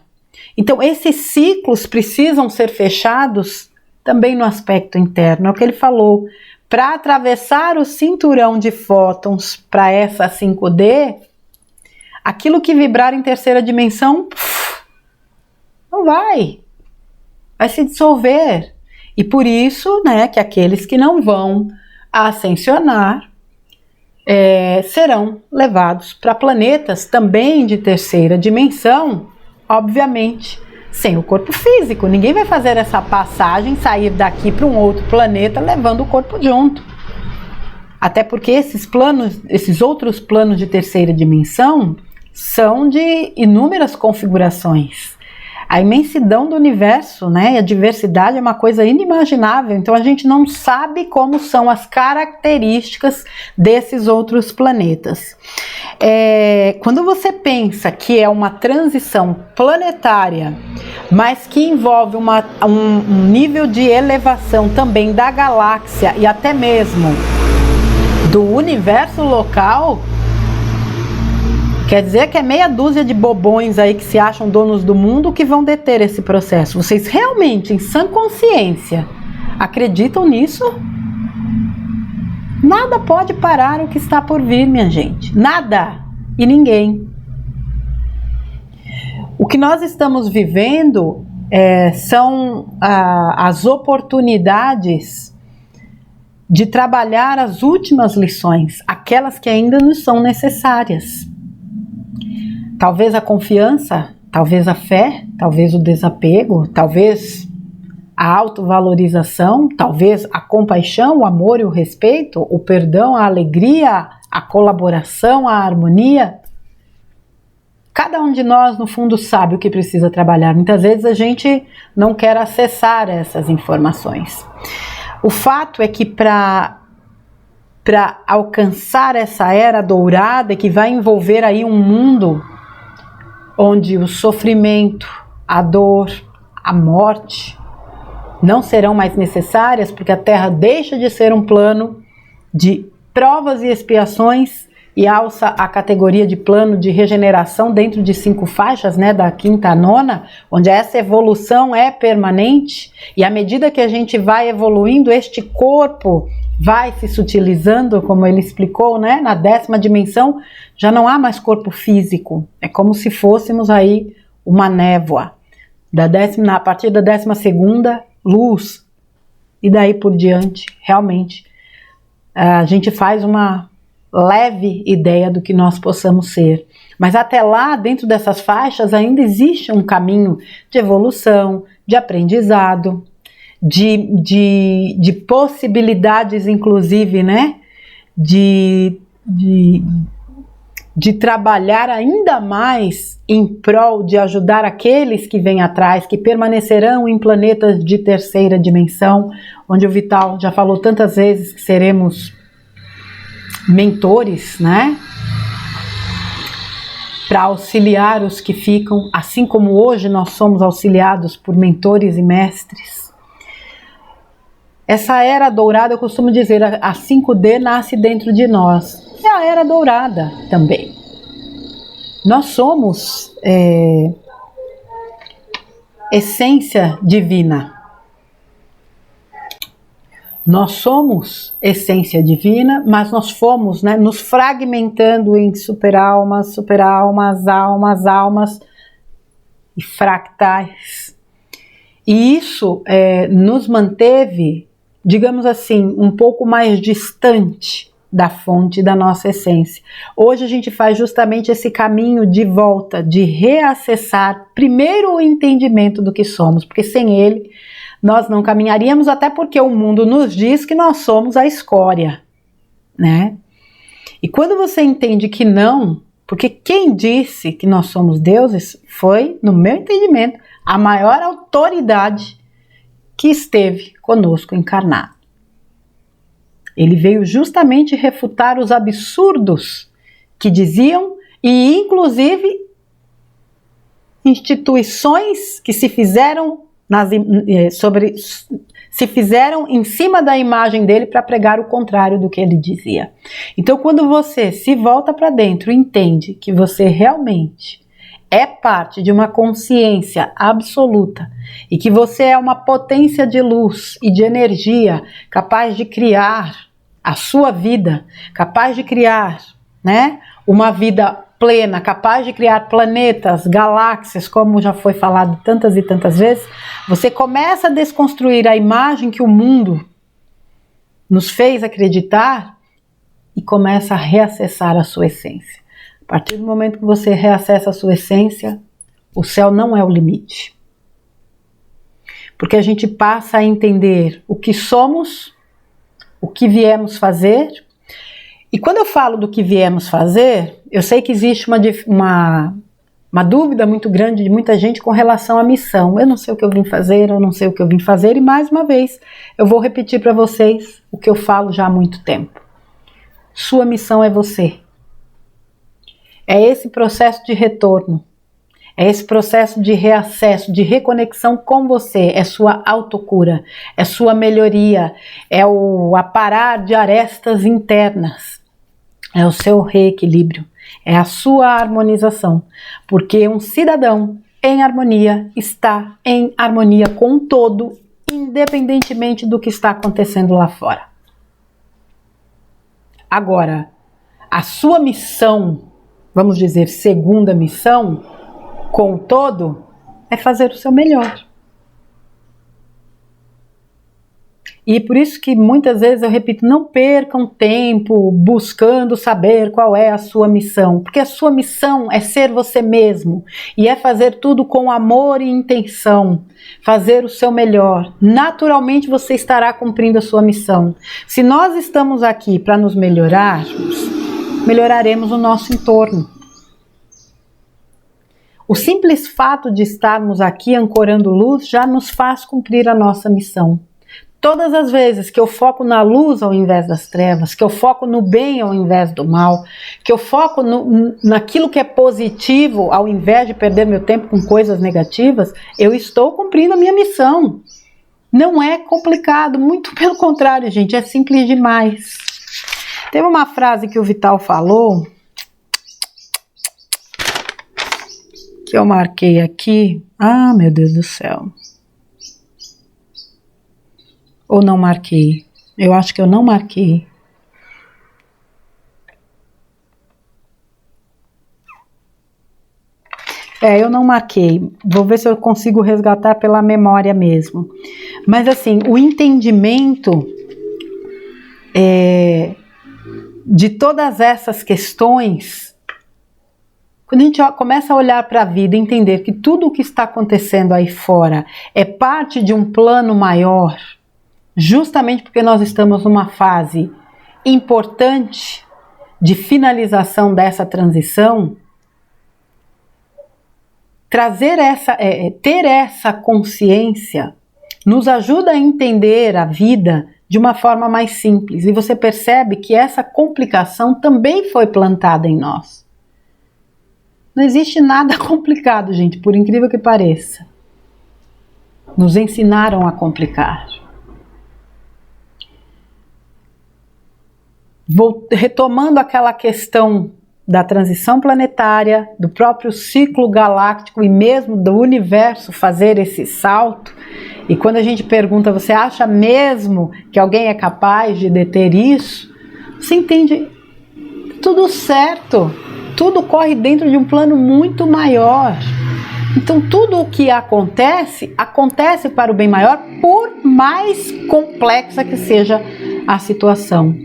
Então, esses ciclos precisam ser fechados também no aspecto interno. É o que ele falou. Para atravessar o cinturão de fótons para essa 5D, aquilo que vibrar em terceira dimensão não vai se dissolver. E por isso, né, que aqueles que não vão ascensionar serão levados para planetas também de terceira dimensão, obviamente sem o corpo físico. Ninguém vai fazer essa passagem, sair daqui para um outro planeta levando o corpo junto. Até porque esses outros planos de terceira dimensão são de inúmeras configurações. A imensidão do universo, né, e a diversidade é uma coisa inimaginável. Então a gente não sabe como são as características desses outros planetas. Quando você pensa que é uma transição planetária, mas que envolve um nível de elevação também da galáxia e até mesmo do universo local, quer dizer que é meia dúzia de bobões aí que se acham donos do mundo que vão deter esse processo. Vocês realmente, em sã consciência, acreditam nisso? Nada pode parar o que está por vir, minha gente. Nada e ninguém. O que nós estamos vivendo são as oportunidades de trabalhar as últimas lições, aquelas que ainda nos são necessárias. Talvez a confiança, talvez a fé, talvez o desapego, talvez a autovalorização, talvez a compaixão, o amor e o respeito, o perdão, a alegria, a colaboração, a harmonia. Cada um de nós, no fundo, sabe o que precisa trabalhar. Muitas vezes a gente não quer acessar essas informações. O fato é que para alcançar essa era dourada, que vai envolver aí um mundo onde o sofrimento, a dor, a morte não serão mais necessárias, porque a Terra deixa de ser um plano de provas e expiações e alça a categoria de plano de regeneração dentro de 5 faixas, né, da 5ª à 9ª, onde essa evolução é permanente, e à medida que a gente vai evoluindo, este corpo vai se sutilizando, como ele explicou, né, na 10ª dimensão, já não há mais corpo físico, é como se fôssemos aí uma névoa, a partir da 12ª, luz, e daí por diante, realmente, a gente faz uma leve ideia do que nós possamos ser. Mas até lá, dentro dessas faixas, ainda existe um caminho de evolução, de aprendizado, de possibilidades, inclusive, né, de trabalhar ainda mais em prol de ajudar aqueles que vêm atrás, que permanecerão em planetas de terceira dimensão, onde o Vital já falou tantas vezes que seremos mentores, né, para auxiliar os que ficam, assim como hoje nós somos auxiliados por mentores e mestres. Essa era dourada, eu costumo dizer, a 5D nasce dentro de nós. É a era dourada também. Nós somos essência divina. Nós somos essência divina, mas nós fomos, né, nos fragmentando em superalmas, almas e fractais. E isso nos manteve, digamos assim, um pouco mais distante da fonte da nossa essência. Hoje a gente faz justamente esse caminho de volta, de reacessar primeiro o entendimento do que somos, porque sem ele nós não caminharíamos, até porque o mundo nos diz que nós somos a escória, né? E quando você entende que não, porque quem disse que nós somos deuses foi, no meu entendimento, a maior autoridade que esteve conosco encarnado. Ele veio justamente refutar os absurdos que diziam, e inclusive instituições que se fizeram se fizeram em cima da imagem dele para pregar o contrário do que ele dizia. Então, quando você se volta para dentro e entende que você realmente é parte de uma consciência absoluta e que você é uma potência de luz e de energia capaz de criar a sua vida, capaz de criar, né, uma vida plena, capaz de criar planetas, galáxias, como já foi falado tantas e tantas vezes, você começa a desconstruir a imagem que o mundo nos fez acreditar e começa a reacessar a sua essência. A partir do momento que você reacessa a sua essência, o céu não é o limite. Porque a gente passa a entender o que somos, o que viemos fazer. E quando eu falo do que viemos fazer, eu sei que existe uma dúvida muito grande de muita gente com relação à missão. Eu não sei o que eu vim fazer, eu não sei o que eu vim fazer, e mais uma vez, eu vou repetir para vocês o que eu falo já há muito tempo. Sua missão é você. É esse processo de retorno, é esse processo de reacesso, de reconexão com você, é sua autocura, é sua melhoria, é o aparar de arestas internas, é o seu reequilíbrio, é a sua harmonização, porque um cidadão em harmonia está em harmonia com o todo, independentemente do que está acontecendo lá fora. Agora, a sua missão, vamos dizer, segunda missão, com o todo, é fazer o seu melhor. E por isso que muitas vezes eu repito, não percam tempo buscando saber qual é a sua missão, porque a sua missão é ser você mesmo, e é fazer tudo com amor e intenção, fazer o seu melhor. Naturalmente você estará cumprindo a sua missão. Se nós estamos aqui para nos melhorarmos, melhoraremos o nosso entorno. O simples fato de estarmos aqui ancorando luz já nos faz cumprir a nossa missão. Todas as vezes que eu foco na luz ao invés das trevas, que eu foco no bem ao invés do mal, que eu foco naquilo que é positivo ao invés de perder meu tempo com coisas negativas, eu estou cumprindo a minha missão. Não é complicado, muito pelo contrário, gente, é simples demais. Teve uma frase que o Vital falou, que eu marquei aqui. Ah, meu Deus do céu. Ou não marquei? Eu acho que eu não marquei. Eu não marquei. Vou ver se eu consigo resgatar pela memória mesmo. Mas assim, o entendimento de todas essas questões, quando a gente começa a olhar para a vida e entender que tudo o que está acontecendo aí fora é parte de um plano maior, justamente porque nós estamos numa fase importante de finalização dessa transição, ter essa consciência nos ajuda a entender a vida de uma forma mais simples. E você percebe que essa complicação também foi plantada em nós. Não existe nada complicado, gente, por incrível que pareça. Nos ensinaram a complicar. Retomando aquela questão da transição planetária, do próprio ciclo galáctico e mesmo do universo fazer esse salto, e quando a gente pergunta, você acha mesmo que alguém é capaz de deter isso? Você entende, tudo certo, tudo corre dentro de um plano muito maior. Então tudo o que acontece, acontece para o bem maior, por mais complexa que seja a situação.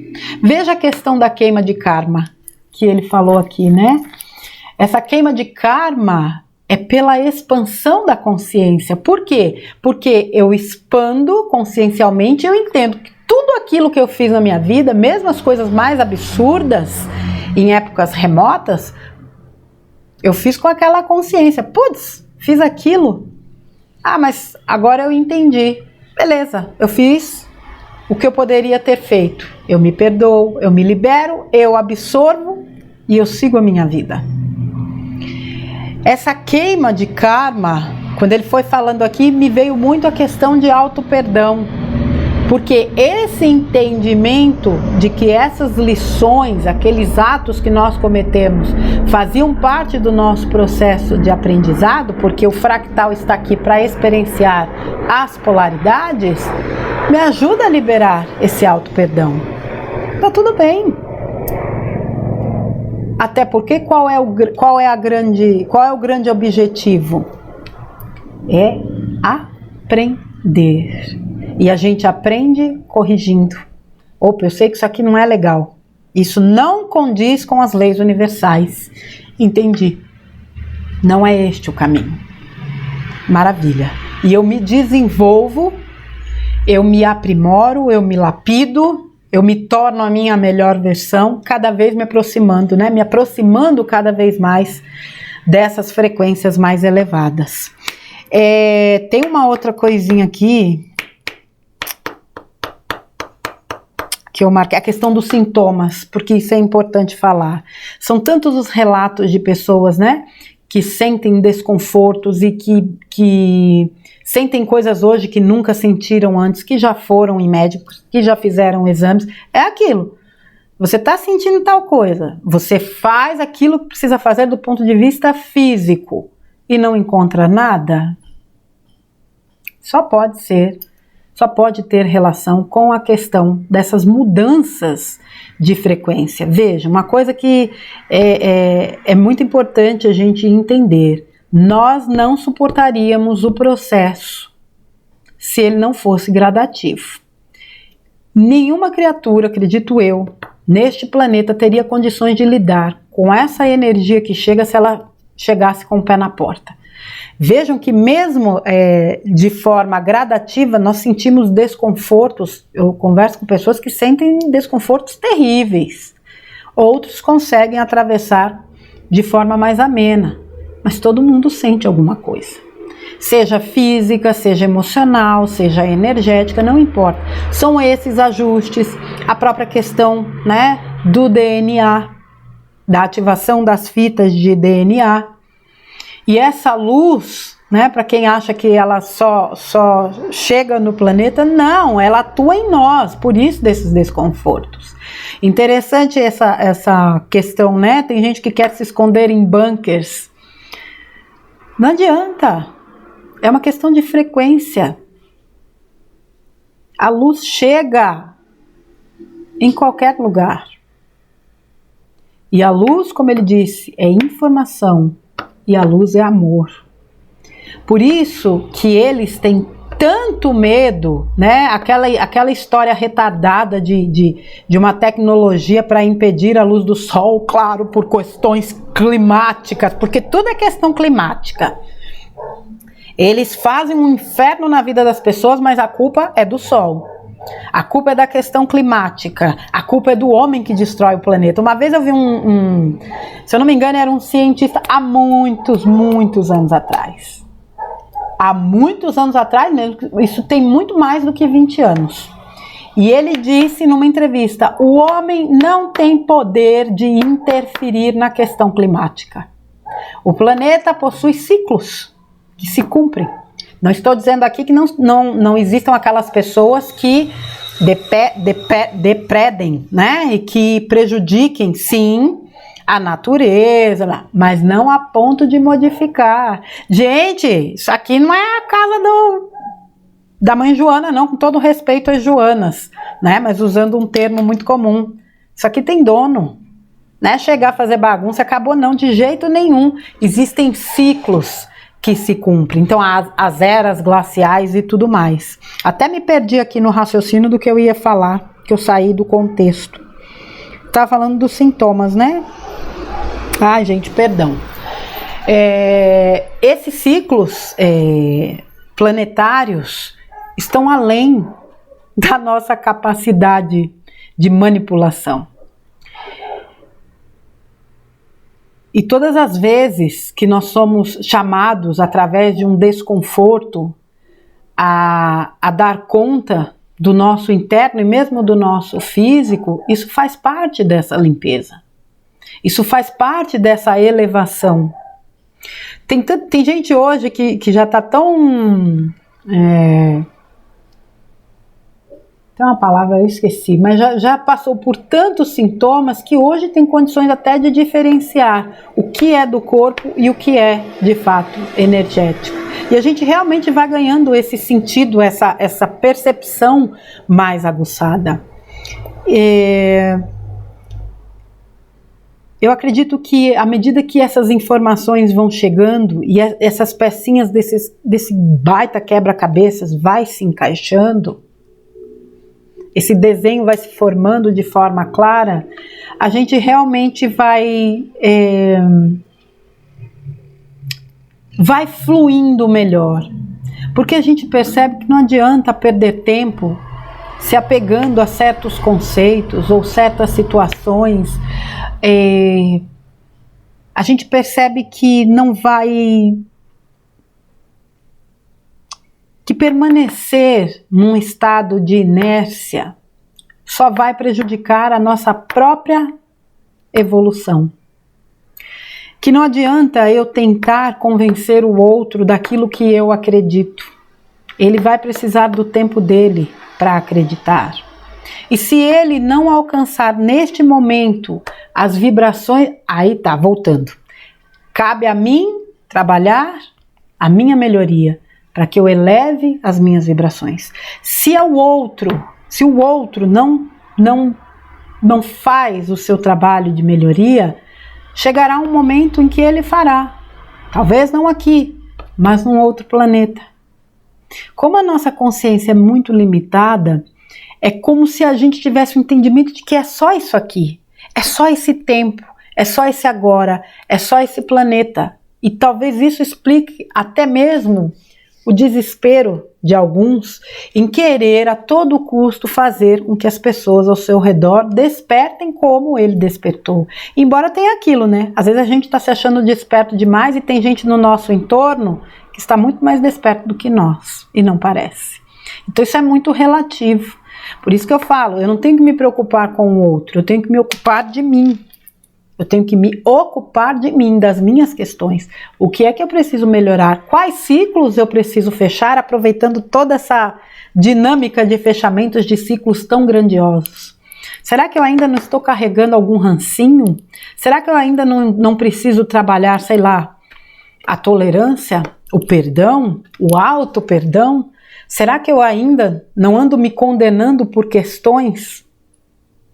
Veja a questão da queima de karma, que ele falou aqui, né? Essa queima de karma é pela expansão da consciência. Por quê? Porque eu expando consciencialmente, eu entendo que tudo aquilo que eu fiz na minha vida, mesmo as coisas mais absurdas, em épocas remotas, eu fiz com aquela consciência. Putz, fiz aquilo. Ah, mas agora eu entendi. Beleza, eu fiz o que eu poderia ter feito. Eu me perdoo, eu me libero, eu absorvo e eu sigo a minha vida. Essa queima de karma, quando ele foi falando aqui, me veio muito a questão de auto-perdão. Porque esse entendimento de que essas lições, aqueles atos que nós cometemos, faziam parte do nosso processo de aprendizado, porque o fractal está aqui para experienciar as polaridades, me ajuda a liberar esse auto-perdão. Tá tudo bem. Até porque qual é o grande objetivo? É aprender. E a gente aprende corrigindo. Opa, eu sei que isso aqui não é legal. Isso não condiz com as leis universais. Entendi. Não é este o caminho. Maravilha. E eu me desenvolvo, eu me aprimoro, eu me lapido, eu me torno a minha melhor versão, cada vez me aproximando, né? Me aproximando cada vez mais dessas frequências mais elevadas. Tem uma outra coisinha aqui que eu marquei, a questão dos sintomas, porque isso é importante falar. São tantos os relatos de pessoas, né, que sentem desconfortos e que sentem coisas hoje que nunca sentiram antes, que já foram em médicos, que já fizeram exames. É aquilo. Você está sentindo tal coisa, você faz aquilo que precisa fazer do ponto de vista físico e não encontra nada. Só pode ter relação com a questão dessas mudanças de frequência. Veja, uma coisa que é muito importante a gente entender. Nós não suportaríamos o processo se ele não fosse gradativo. Nenhuma criatura, acredito eu, neste planeta teria condições de lidar com essa energia que chega se ela chegasse com o pé na porta. Vejam que mesmo de forma gradativa nós sentimos desconfortos. Eu converso com pessoas que sentem desconfortos terríveis. Outros conseguem atravessar de forma mais amena, mas todo mundo sente alguma coisa. Seja física, seja emocional, seja energética, não importa. São esses ajustes, a própria questão, né, do DNA, da ativação das fitas de DNA. E essa luz, né, para quem acha que ela só chega no planeta, não, ela atua em nós, por isso desses desconfortos. Interessante essa questão, né? Tem gente que quer se esconder em bunkers. Não adianta, é uma questão de frequência. A luz chega em qualquer lugar. E a luz, como ele disse, é informação. E a luz é amor. Por isso que eles têm tanto medo, né? Aquela história retardada de uma tecnologia para impedir a luz do sol, claro, por questões climáticas, porque tudo é questão climática. Eles fazem um inferno na vida das pessoas, mas a culpa é do sol. A culpa é da questão climática, a culpa é do homem que destrói o planeta. Uma vez eu vi se eu não me engano, era um cientista há muitos anos atrás. Há muitos anos atrás mesmo, isso tem muito mais do que 20 anos. E ele disse numa entrevista, o homem não tem poder de interferir na questão climática. O planeta possui ciclos que se cumprem. Não estou dizendo aqui que não existam aquelas pessoas que depredem, né? E que prejudiquem, sim, a natureza, mas não a ponto de modificar. Gente, isso aqui não é a casa da mãe Joana, não, com todo respeito às Joanas, né? Mas usando um termo muito comum. Isso aqui tem dono. Né? Chegar a fazer bagunça, acabou não, de jeito nenhum. Existem ciclos que se cumprem. Então, as eras glaciais e tudo mais. Até me perdi aqui no raciocínio do que eu ia falar, que eu saí do contexto. Estava falando dos sintomas, né? Ai, gente, perdão. Esses ciclos planetários estão além da nossa capacidade de manipulação. E todas as vezes que nós somos chamados, através de um desconforto, a dar conta do nosso interno e mesmo do nosso físico, isso faz parte dessa limpeza. Isso faz parte dessa elevação. Tem gente hoje que já está tão... tem uma palavra, eu esqueci, mas já passou por tantos sintomas que hoje tem condições até de diferenciar o que é do corpo e o que é, de fato, energético. E a gente realmente vai ganhando esse sentido, essa percepção mais aguçada. Eu acredito que à medida que essas informações vão chegando e essas pecinhas desse baita quebra-cabeças vai se encaixando, esse desenho vai se formando de forma clara, a gente realmente vai fluindo melhor. Porque a gente percebe que não adianta perder tempo se apegando a certos conceitos ou certas situações. A gente percebe que não vai... que permanecer num estado de inércia só vai prejudicar a nossa própria evolução. Que não adianta eu tentar convencer o outro daquilo que eu acredito. Ele vai precisar do tempo dele para acreditar. E se ele não alcançar neste momento as vibrações, aí tá, voltando. Cabe a mim trabalhar a minha melhoria, para que eu eleve as minhas vibrações. Se o outro não faz o seu trabalho de melhoria, chegará um momento em que ele fará. Talvez não aqui, mas num outro planeta. Como a nossa consciência é muito limitada, é como se a gente tivesse o entendimento de que é só isso aqui, é só esse tempo, é só esse agora, é só esse planeta. E talvez isso explique até mesmo o desespero de alguns em querer a todo custo fazer com que as pessoas ao seu redor despertem como ele despertou. Embora tenha aquilo, né? Às vezes a gente está se achando desperto demais e tem gente no nosso entorno que está muito mais desperto do que nós, e não parece. Então isso é muito relativo. Por isso que eu falo, eu não tenho que me preocupar com o outro, eu tenho que me ocupar de mim. Eu tenho que me ocupar de mim, das minhas questões. O que é que eu preciso melhorar? Quais ciclos eu preciso fechar, aproveitando toda essa dinâmica de fechamentos de ciclos tão grandiosos? Será que eu ainda não estou carregando algum rancinho? Será que eu ainda não preciso trabalhar, sei lá, a tolerância, o perdão, o auto-perdão? Será que eu ainda não ando me condenando por questões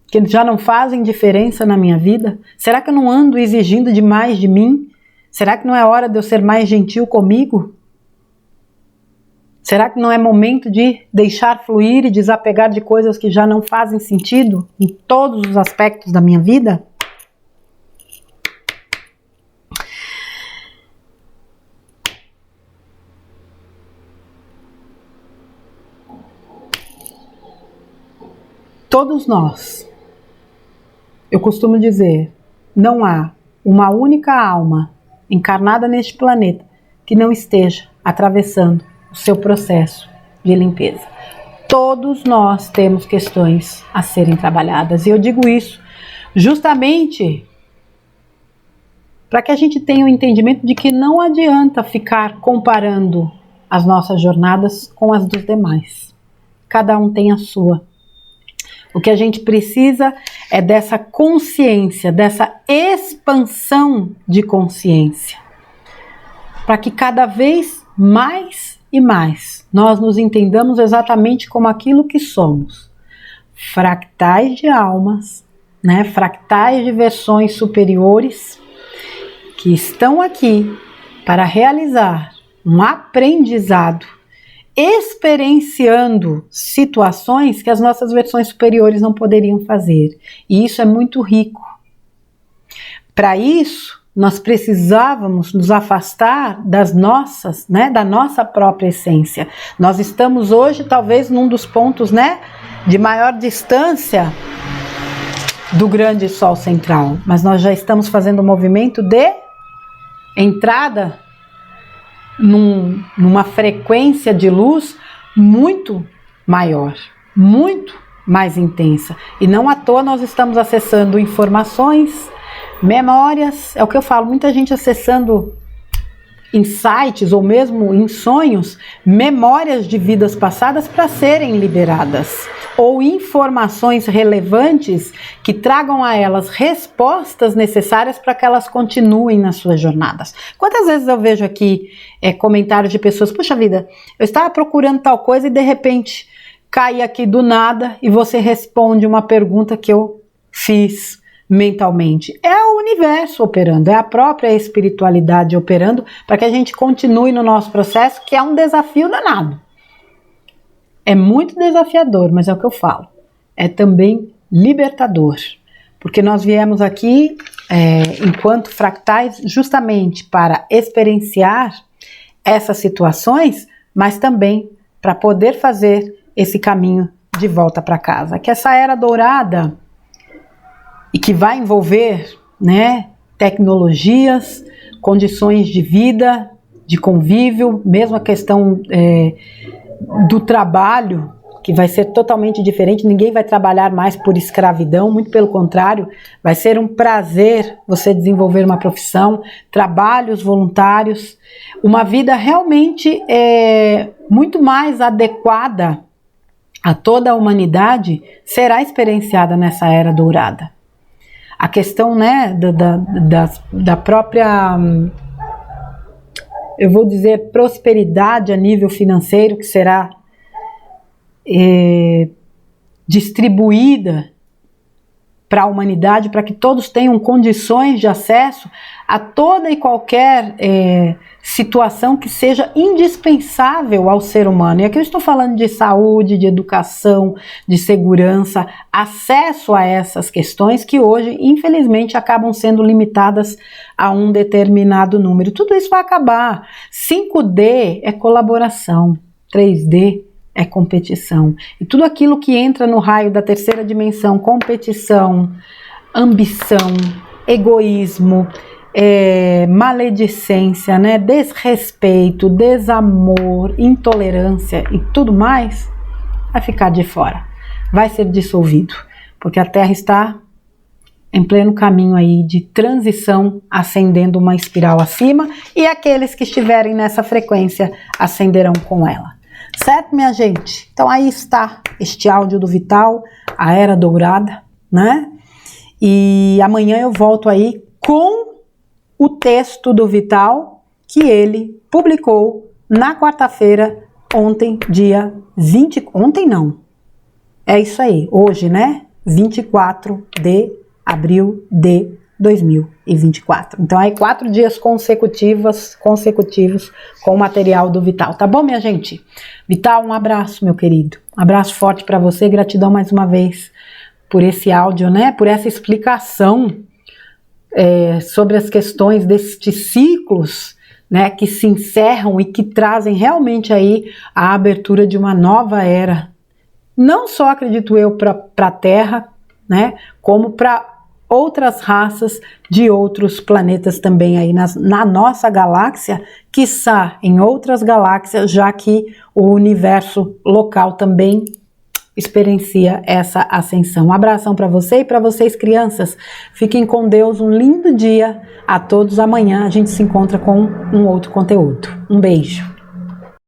que já não fazem diferença na minha vida? Será que eu não ando exigindo demais de mim? Será que não é hora de eu ser mais gentil comigo? Será que não é momento de deixar fluir e desapegar de coisas que já não fazem sentido em todos os aspectos da minha vida? Todos nós, eu costumo dizer, não há uma única alma encarnada neste planeta que não esteja atravessando o seu processo de limpeza. Todos nós temos questões a serem trabalhadas. E eu digo isso justamente para que a gente tenha o entendimento de que não adianta ficar comparando as nossas jornadas com as dos demais. Cada um tem a sua. O que a gente precisa é dessa consciência, dessa expansão de consciência, para que cada vez mais e mais nós nos entendamos exatamente como aquilo que somos, fractais de almas, né? Fractais de versões superiores que estão aqui para realizar um aprendizado, experienciando situações que as nossas versões superiores não poderiam fazer. E isso é muito rico. Para isso, nós precisávamos nos afastar das nossas, né, da nossa própria essência. Nós estamos hoje, talvez, num dos pontos, né, de maior distância do grande Sol central. Mas nós já estamos fazendo um movimento de entrada numa frequência de luz muito maior, muito mais intensa. E não à toa nós estamos acessando informações, Memórias, é o que eu falo, muita gente acessando em sites ou mesmo em sonhos, memórias de vidas passadas para serem liberadas, ou informações relevantes que tragam a elas respostas necessárias para que elas continuem nas suas jornadas. Quantas vezes eu vejo aqui comentários de pessoas, puxa vida, eu estava procurando tal coisa e de repente cai aqui do nada e você responde uma pergunta que eu fiz mentalmente. É o universo operando, é a própria espiritualidade operando para que a gente continue no nosso processo, que é um desafio danado. É muito desafiador, mas é o que eu falo. É também libertador, porque nós viemos aqui enquanto fractais justamente para experienciar essas situações, mas também para poder fazer esse caminho de volta para casa. Que essa era dourada e que vai envolver, né, tecnologias, condições de vida, de convívio, mesmo a questão do trabalho, que vai ser totalmente diferente, ninguém vai trabalhar mais por escravidão, muito pelo contrário, vai ser um prazer você desenvolver uma profissão, trabalhos voluntários, uma vida realmente muito mais adequada a toda a humanidade será experienciada nessa era dourada. A questão, né, da própria, eu vou dizer, prosperidade a nível financeiro que será distribuída para a humanidade, para que todos tenham condições de acesso a toda e qualquer situação que seja indispensável ao ser humano. E aqui eu estou falando de saúde, de educação, de segurança, acesso a essas questões que hoje, infelizmente, acabam sendo limitadas a um determinado número. Tudo isso vai acabar. 5D é colaboração, 3D é competição. E tudo aquilo que entra no raio da terceira dimensão, competição, ambição, egoísmo, maledicência, né, desrespeito, desamor, intolerância e tudo mais, vai ficar de fora, vai ser dissolvido, porque a Terra está em pleno caminho aí de transição, ascendendo uma espiral acima, e aqueles que estiverem nessa frequência ascenderão com ela. Certo, minha gente? Então aí está este áudio do Vital, a Era Dourada, né? E amanhã eu volto aí com o texto do Vital que ele publicou na quarta-feira, ontem, dia 20... Ontem não, é isso aí, hoje, né? 24 de abril de 2024. Então aí 4 dias consecutivos com o material do Vital, tá bom, minha gente? Vital, um abraço, meu querido, um abraço forte para você, gratidão mais uma vez por esse áudio, né? Por essa explicação sobre as questões destes ciclos, né, que se encerram e que trazem realmente aí a abertura de uma nova era, não só, acredito eu, para a Terra, né, como para outras raças de outros planetas também aí na nossa galáxia, quiçá em outras galáxias, já que o universo local também experiencia essa ascensão. Um abração para você e para vocês, crianças. Fiquem com Deus, um lindo dia a todos. Amanhã a gente se encontra com um outro conteúdo. Um beijo.